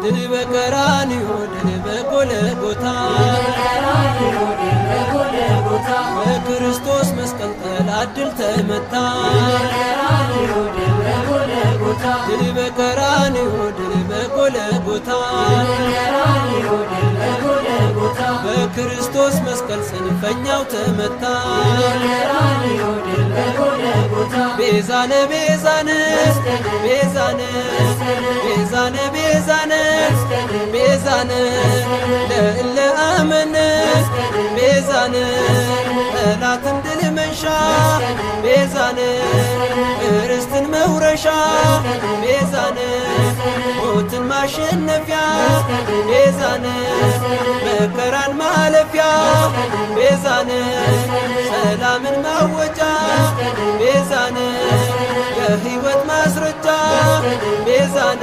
ድል በቀራንዮ ድል በጎልጎታ በክርስቶስ መስቀል ጠላት ድል ተመታ ድል በቀራንዮ ድል በጎልጎታ በክርስቶስ መስቀል ጽንፈኛው ተመታ ቤዛነ ቤዛነ ቤዛነ ቤዛነ ቤዛነ ቤዛነ ለእለ አመነ ቤዛነ ጠላትን ድል መንሻ ቤዛነ ርስትን መውረሻ ቤዛነ ሞትን ማሸነፊያ ቤዛነ መከራን ማለፊያ ቤዛነ ሰላምን ማወጃ ቤዛነ የሕይወት ማስረጃ ቤዛነ